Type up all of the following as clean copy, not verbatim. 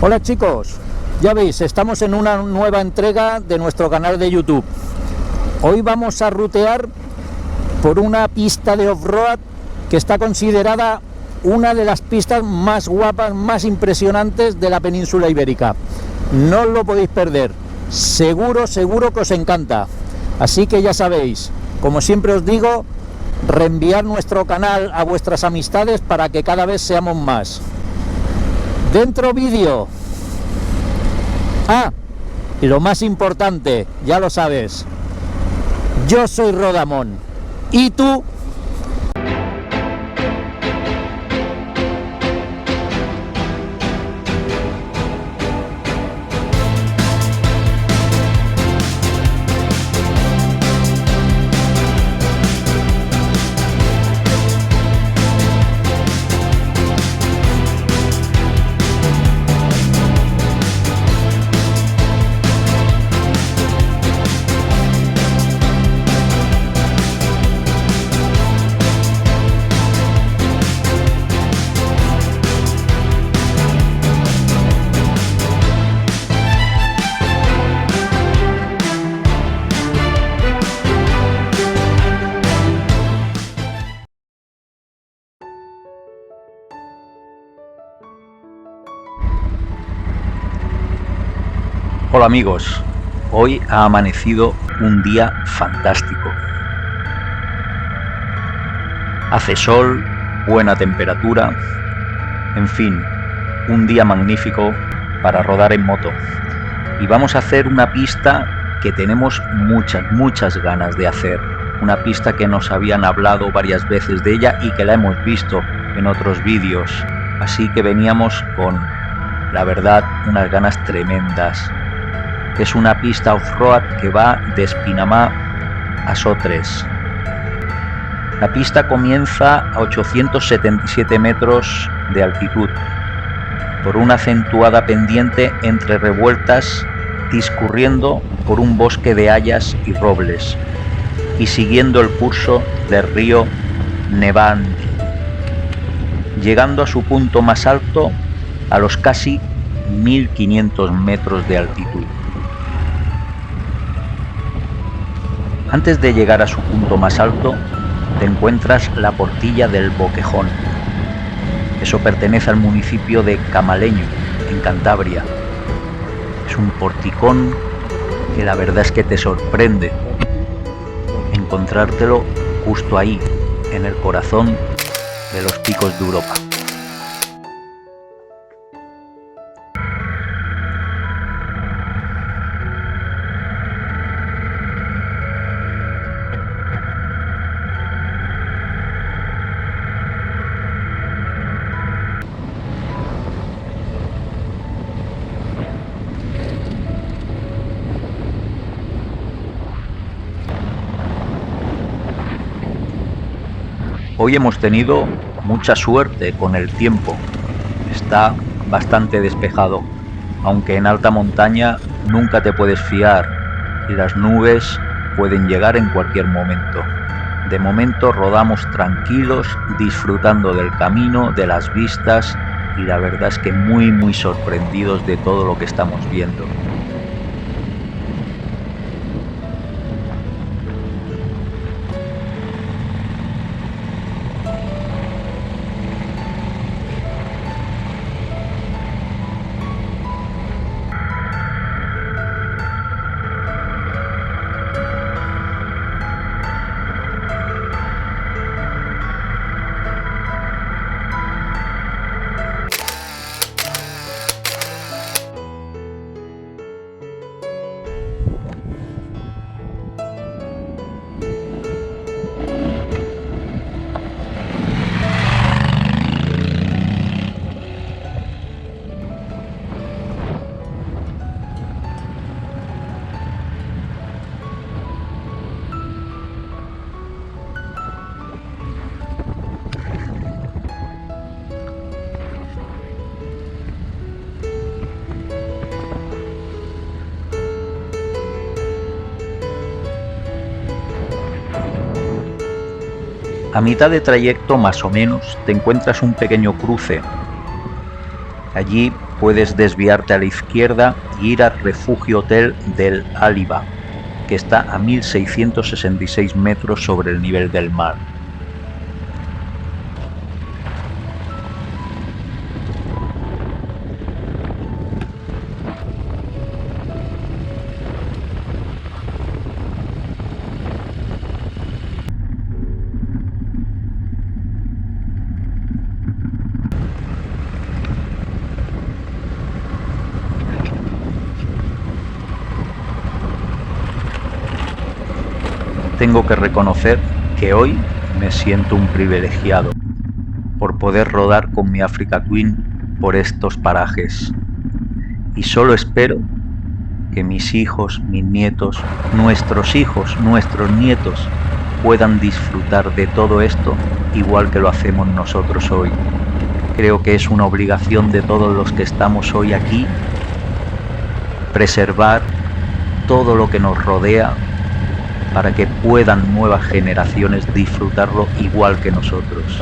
Hola chicos, ya veis, estamos en una nueva entrega de nuestro canal de YouTube. Hoy vamos a rutear por una pista de off-road que está considerada una de las pistas más guapas, más impresionantes de la península ibérica. No os lo podéis perder, seguro que os encanta. Así que ya sabéis, como siempre os digo, reenviar nuestro canal a vuestras amistades para que cada vez seamos más. Dentro vídeo. Y lo más importante, ya lo sabes, yo soy Rodamón. ¿Y tú? Hola amigos, hoy ha amanecido un día fantástico. Hace sol, buena temperatura, en fin, un día magnífico para rodar en moto. Y vamos a hacer una pista que tenemos muchas ganas de hacer. Una pista que nos habían hablado varias veces de ella y que la hemos visto en otros vídeos. Así que veníamos con, la verdad, unas ganas tremendas. Es una pista off-road que va de Espinamar a Sotres. La pista comienza a 877 metros de altitud, por una acentuada pendiente entre revueltas, discurriendo por un bosque de hayas y robles, y siguiendo el curso del río Nevant, llegando a su punto más alto a los casi 1500 metros de altitud. Antes de llegar a su punto más alto, te encuentras la Portilla del Boquejón. Eso pertenece al municipio de Camaleño, en Cantabria. Es un porticón que la verdad es que te sorprende encontrártelo justo ahí, en el corazón de los picos de Europa. Hoy hemos tenido mucha suerte con el tiempo, está bastante despejado, aunque en alta montaña nunca te puedes fiar y las nubes pueden llegar en cualquier momento. De momento rodamos tranquilos, disfrutando del camino, de las vistas y la verdad es que muy sorprendidos de todo lo que estamos viendo. A mitad de trayecto más o menos te encuentras un pequeño cruce. Allí puedes desviarte a la izquierda y ir al refugio hotel del Aliba, que está a 1666 metros sobre el nivel del mar. Tengo que reconocer que hoy me siento un privilegiado por poder rodar con mi Africa Twin por estos parajes. Y solo espero que mis hijos, mis nietos, nuestros hijos, nuestros nietos puedan disfrutar de todo esto igual que lo hacemos nosotros hoy. Creo que es una obligación de todos los que estamos hoy aquí preservar todo lo que nos rodea para que puedan nuevas generaciones disfrutarlo igual que nosotros.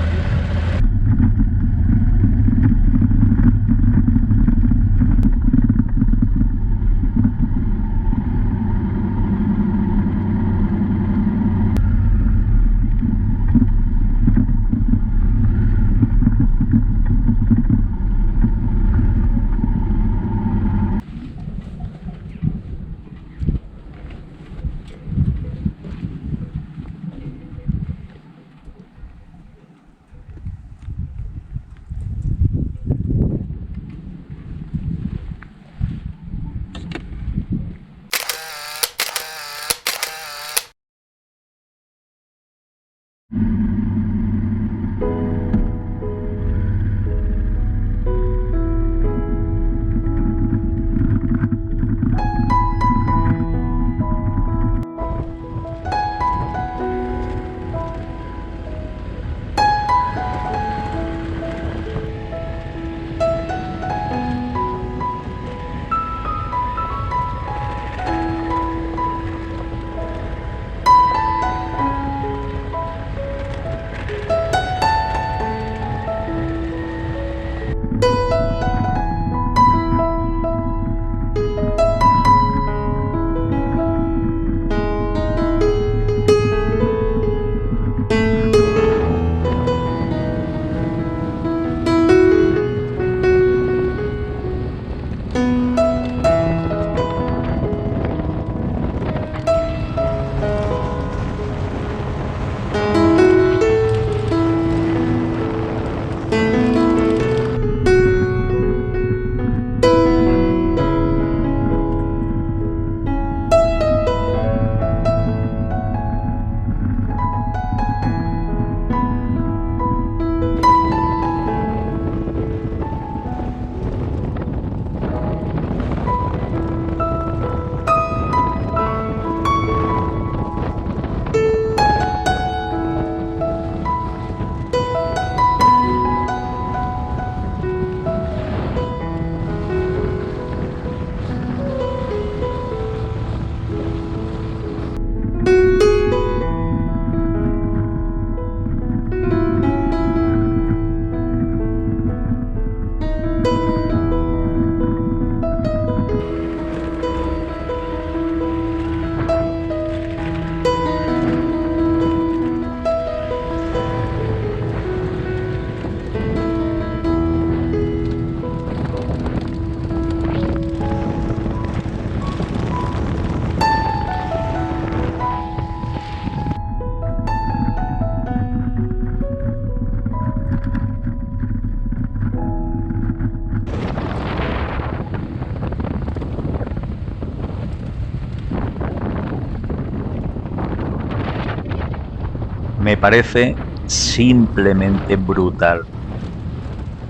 Me parece simplemente brutal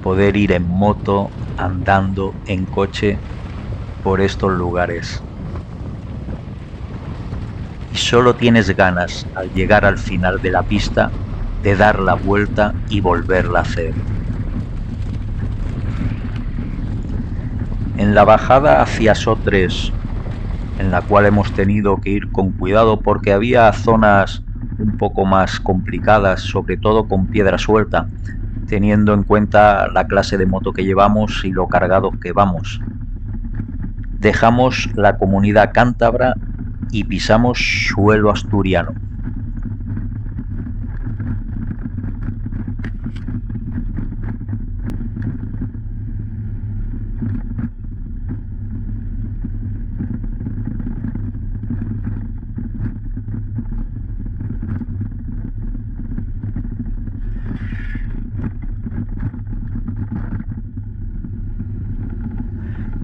poder ir en moto, andando, en coche por estos lugares. Y solo tienes ganas, al llegar al final de la pista, de dar la vuelta y volverla a hacer. En la bajada hacia So3, en la cual hemos tenido que ir con cuidado porque había zonas un poco más complicadas, sobre todo con piedra suelta, teniendo en cuenta la clase de moto que llevamos y lo cargados que vamos. Dejamos la comunidad cántabra y pisamos suelo asturiano.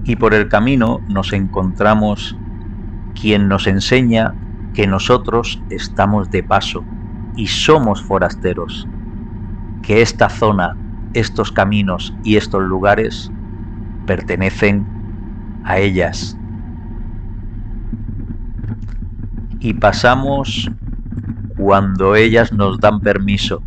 Y por el camino nos encontramos quien nos enseña que nosotros estamos de paso y somos forasteros, que esta zona, estos caminos y estos lugares pertenecen a ellas. Y pasamos cuando ellas nos dan permiso.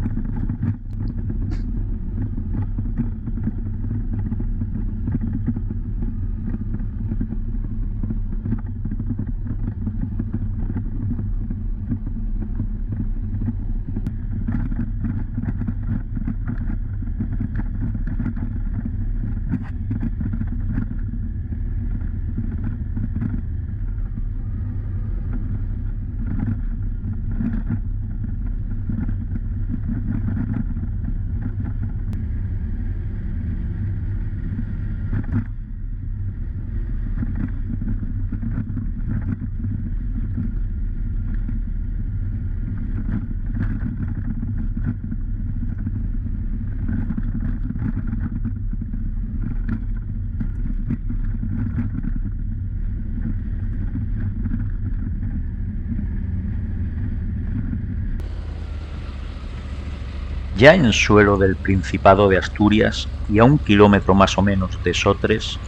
Ya en suelo del Principado de Asturias y a 1 kilómetro más o menos de Sotres,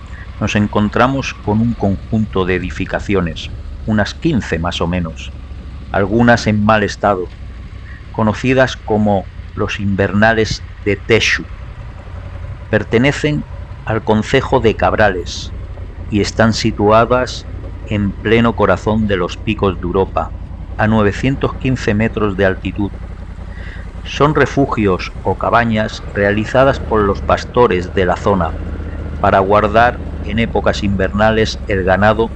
nos encontramos con un conjunto de edificaciones, unas 15 más o menos, algunas en mal estado, conocidas como los invernales de Texu. Pertenecen al concejo de Cabrales y están situadas en pleno corazón de los picos de Europa, a 915 metros de altitud. Son refugios o cabañas realizadas por los pastores de la zona para guardar en épocas invernales el ganado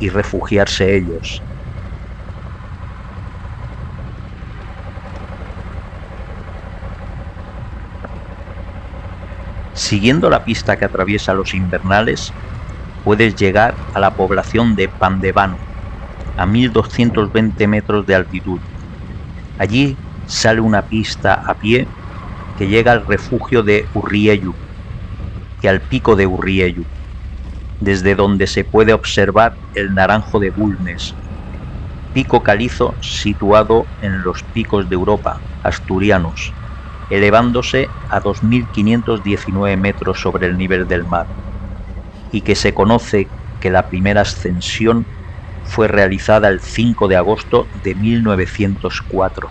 y refugiarse ellos. Siguiendo la pista que atraviesa los invernales, puedes llegar a la población de Pandevano, a 1220 metros de altitud. Allí sale una pista a pie que llega al refugio de Urriellu y al pico de Urriellu, desde donde se puede observar el Naranjo de Bulnes, pico calizo situado en los picos de Europa, asturianos, elevándose a 2.519 metros sobre el nivel del mar, y que se conoce que la primera ascensión fue realizada el 5 de agosto de 1904.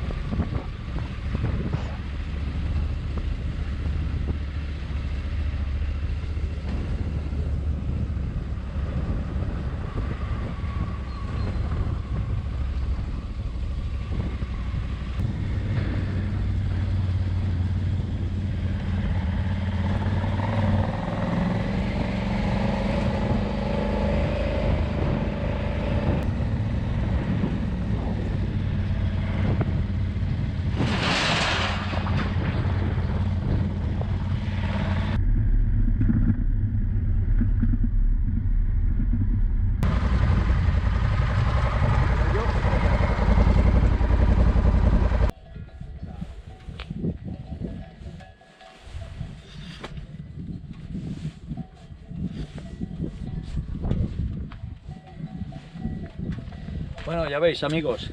Bueno, ya veis, amigos,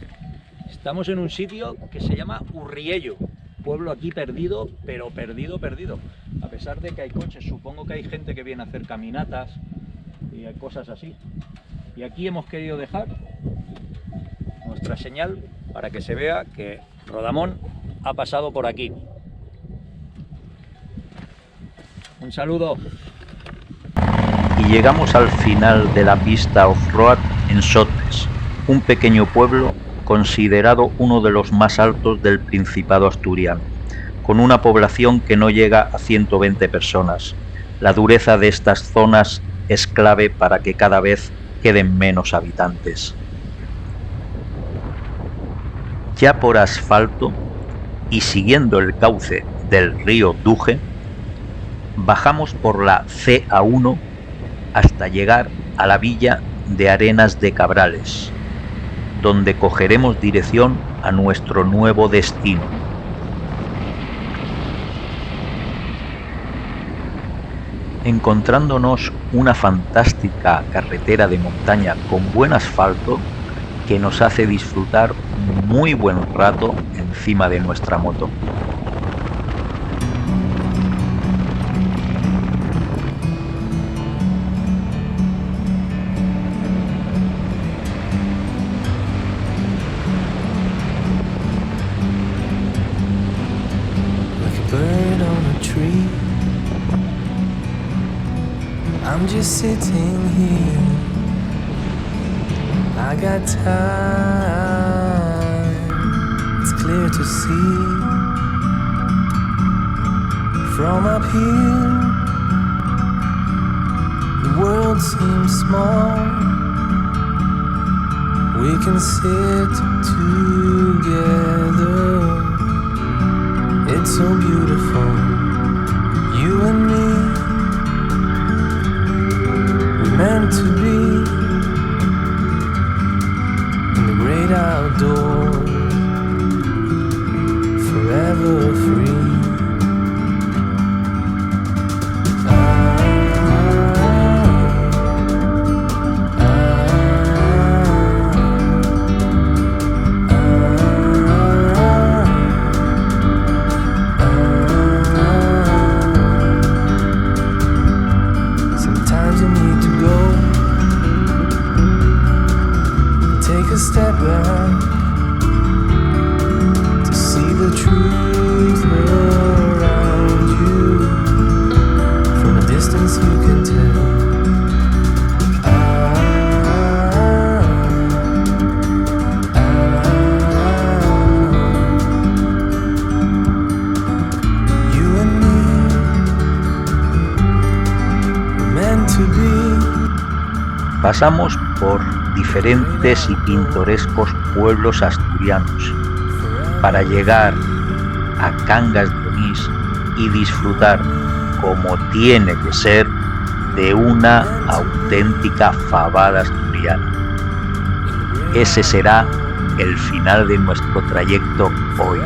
estamos en un sitio que se llama Urriellu, pueblo aquí perdido, pero perdido. A pesar de que hay coches, supongo que hay gente que viene a hacer caminatas y hay cosas así. Y aquí hemos querido dejar nuestra señal para que se vea que Rodamón ha pasado por aquí. Un saludo. Y llegamos al final de la pista off-road en Sotres, un pequeño pueblo considerado uno de los más altos del Principado asturiano, con una población que no llega a 120 personas. La dureza de estas zonas es clave para que cada vez queden menos habitantes. Ya por asfalto y siguiendo el cauce del río Duje, bajamos por la CA1 hasta llegar a la villa de Arenas de Cabrales, donde cogeremos dirección a nuestro nuevo destino. Encontrándonos una fantástica carretera de montaña con buen asfalto que nos hace disfrutar un muy buen rato encima de nuestra moto. I'm just sitting here. I got time. It's clear to see from up here. The world seems small. We can sit together. It's so beautiful. You and me. Meant to be in the great outdoors, forever free. Sometimes you need to go, take a step back to see the truth around you. From a distance you can tell. You and me were meant to be. Pasamos por diferentes y pintorescos pueblos asturianos para llegar a Cangas de Onís y disfrutar, como tiene que ser, de una auténtica fabada asturiana. Ese será el final de nuestro trayecto hoy.